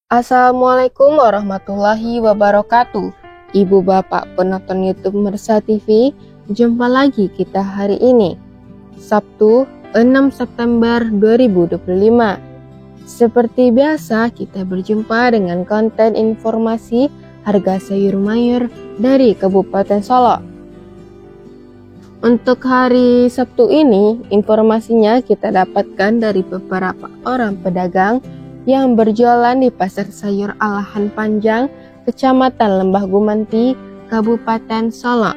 Assalamualaikum warahmatullahi wabarakatuh. Ibu bapak penonton YouTube Mersa TV, jumpa lagi kita hari ini, Sabtu 6 September 2025. Seperti biasa, kita berjumpa dengan konten informasi harga sayur mayur dari Kabupaten Solo. Untuk hari Sabtu ini, informasinya kita dapatkan dari beberapa orang pedagang yang berjualan di Pasar Sayur Alahan Panjang, Kecamatan Lembah Gumanti, Kabupaten Solo.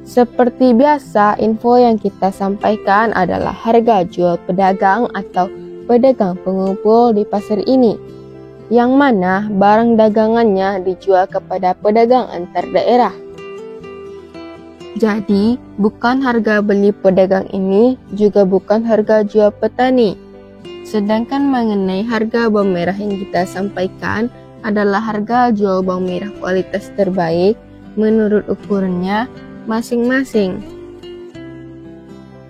Seperti biasa, info yang kita sampaikan adalah harga jual pedagang atau pedagang pengumpul di pasar ini, yang mana barang dagangannya dijual kepada pedagang antar daerah. Jadi, bukan harga beli pedagang ini, juga bukan harga jual petani. Sedangkan mengenai harga bawang merah yang kita sampaikan adalah harga jual bawang merah kualitas terbaik menurut ukurannya masing-masing.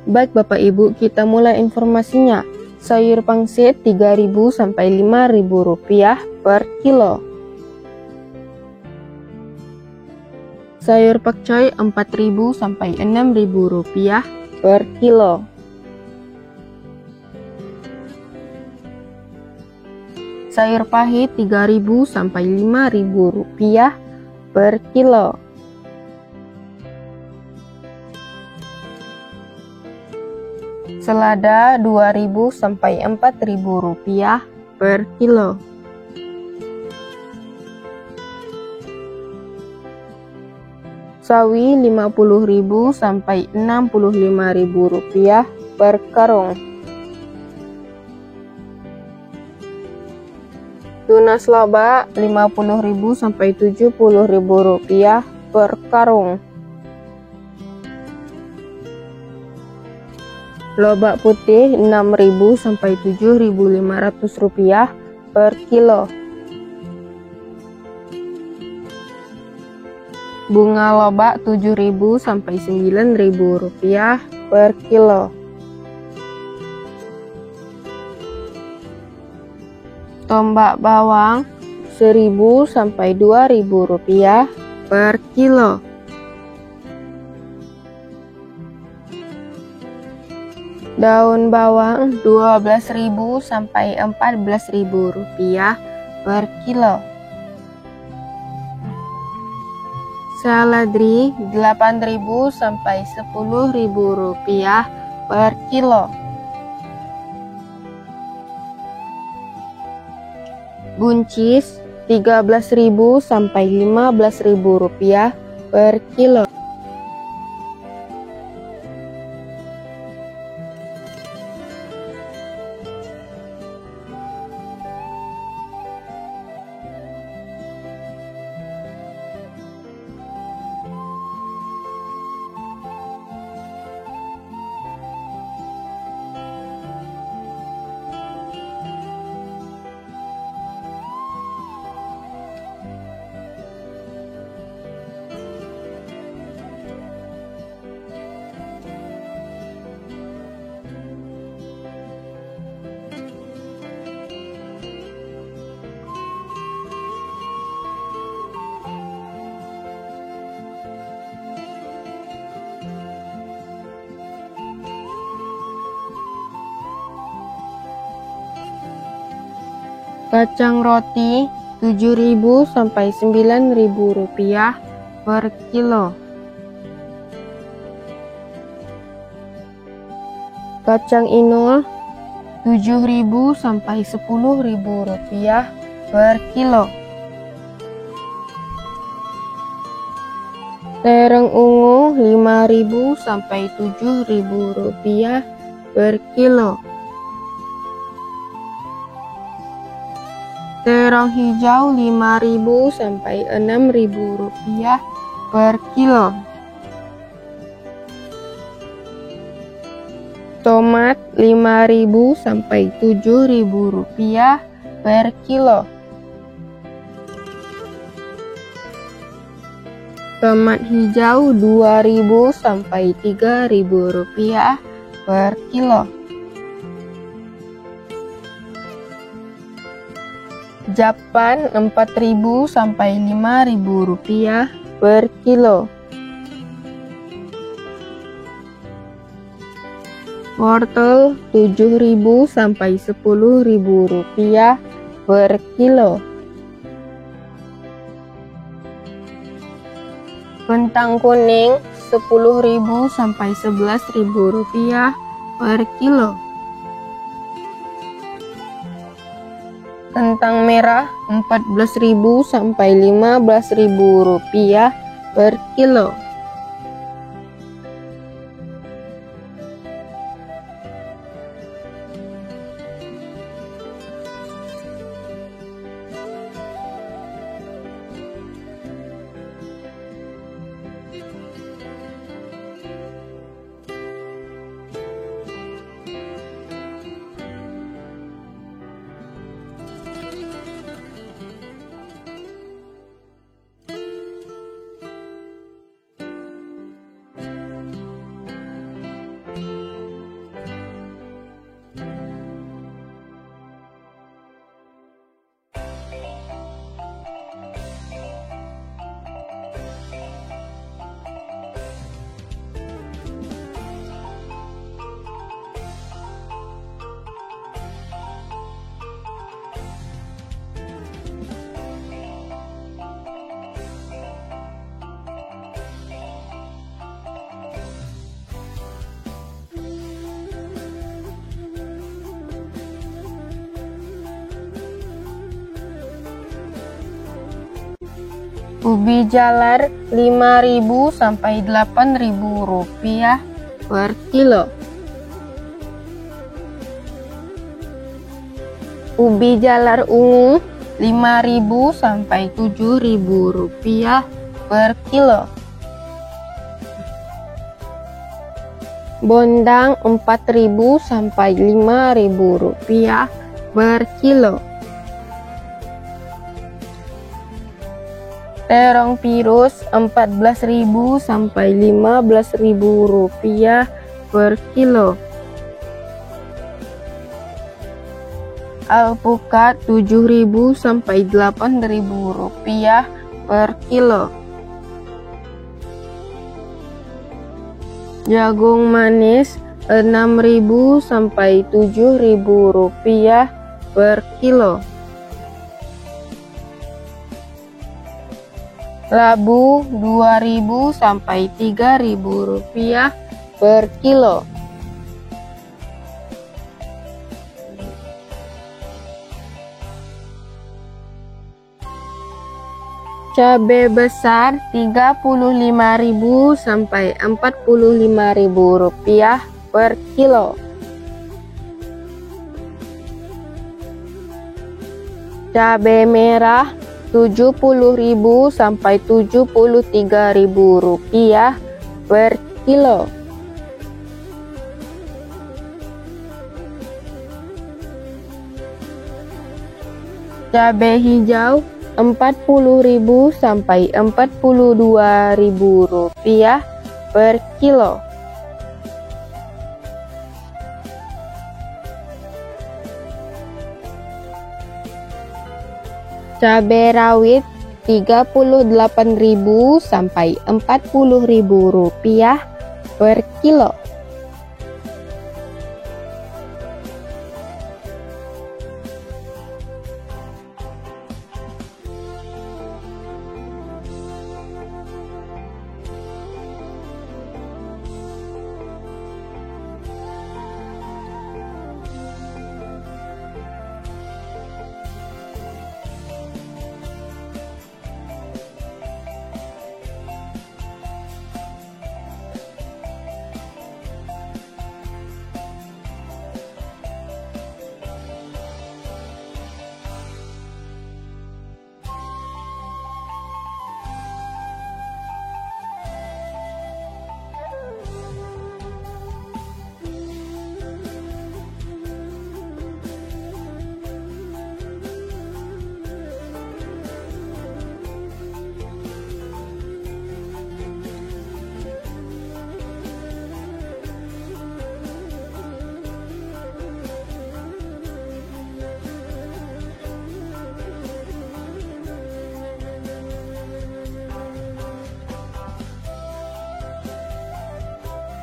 Baik Bapak Ibu, kita mulai informasinya. Sayur pangsit 3.000 sampai 5.000 rupiah per kilo. Sayur pakcoy 4.000 sampai 6.000 rupiah per kilo. Sayur pahit 3.000 sampai 5.000 rupiah per kilo. Selada 2.000 sampai 4.000 rupiah per kilo. Sawi 50.000 sampai 65.000 rupiah per karung. Tunas loba 50.000 sampai 70.000 rupiah per karung. Loba putih 6.000 sampai 7.500 rupiah per kilo. Bunga loba 7.000 sampai 9.000 rupiah per kilo. Tombak bawang 1.000 sampai 2.000 rupiah per kilo. Daun bawang 12.000 sampai 14.000 rupiah per kilo. Seledri 8.000 sampai 10.000 rupiah per kilo. Buncis 13.000 sampai 15.000 rupiah per kilo. Kacang roti 7.000 sampai 9.000 rupiah per kilo. Kacang inul 7.000 sampai 10.000 rupiah per kilo. Terong ungu 5.000 sampai 7.000 rupiah per kilo. Terong hijau 5.000 sampai 6.000 rupiah per kilo. Tomat 5.000 sampai 7.000 rupiah per kilo. Tomat hijau 2.000 sampai 3.000 rupiah per kilo. Japan 4.000 sampai 5.000 rupiah per kilo. Wortel 7.000 sampai 10.000 rupiah per kilo. Kentang kuning 10.000 sampai 11.000 rupiah per kilo. Kentang merah 14.000 sampai 15.000 rupiah per kilo. Ubi jalar 5.000 sampai 8.000 rupiah per kilo. Ubi jalar ungu 5.000 sampai 7.000 rupiah per kilo. Bondang 4.000 sampai 5.000 rupiah per kilo. Terong pirus 14.000 sampai 15.000 rupiah per kilo. Alpukat 7.000 sampai 8.000 rupiah per kilo. Jagung manis 6.000 sampai 7.000 rupiah per kilo. Labu 2.000 sampai 3.000 rupiah per kilo. Cabai besar 35.000 sampai 45.000 rupiah per kilo. Cabai merah 70.000 sampai 73.000 rupiah per kilo. Cabai hijau 40.000 sampai 42.000 rupiah per kilo. Cabai rawit 38.000 sampai 40.000 rupiah per kilo.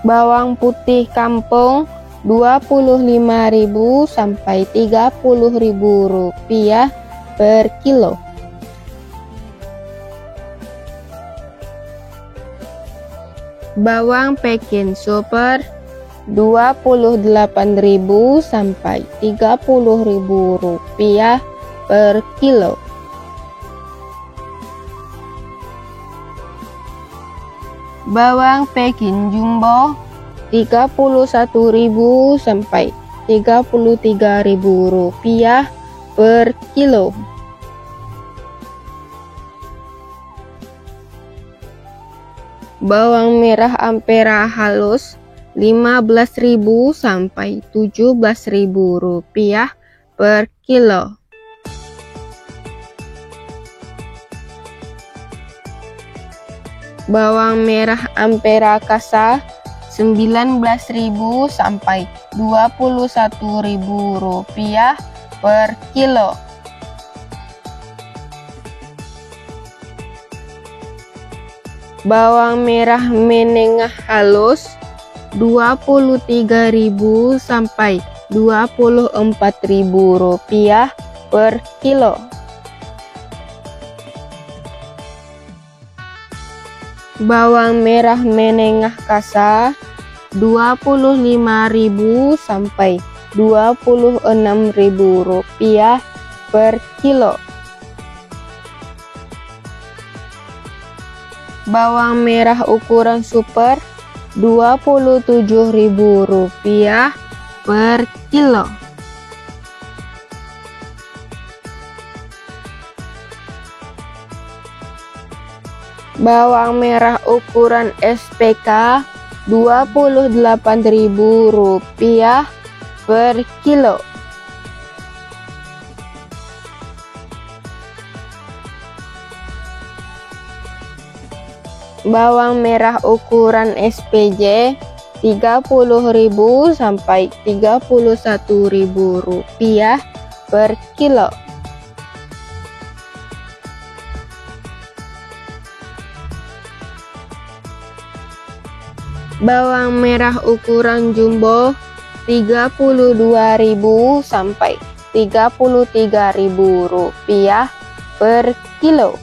Bawang putih kampung Rp25.000 sampai Rp30.000 per kilo. Bawang Peking super Rp28.000 sampai Rp30.000 per kilo. Bawang Peking jumbo Rp31.000 sampai Rp33.000 per kilo. Bawang merah Ampera halus Rp15.000 sampai Rp17.000 per kilo. Bawang merah Ampera Kasa Rp19.000 sampai Rp21.000 per kilo. Bawang merah menengah halus Rp23.000 sampai Rp24.000 per kilo. Bawang merah menengah kasa Rp25.000 sampai Rp26.000 per kilo. Bawang merah ukuran super Rp27.000 per kilo. Bawang merah ukuran SPK Rp28.000 per kilo. Bawang merah ukuran SPJ Rp30.000 sampai Rp31.000 per kilo. Bawang merah ukuran jumbo Rp32.000 sampai Rp33.000 per kilo.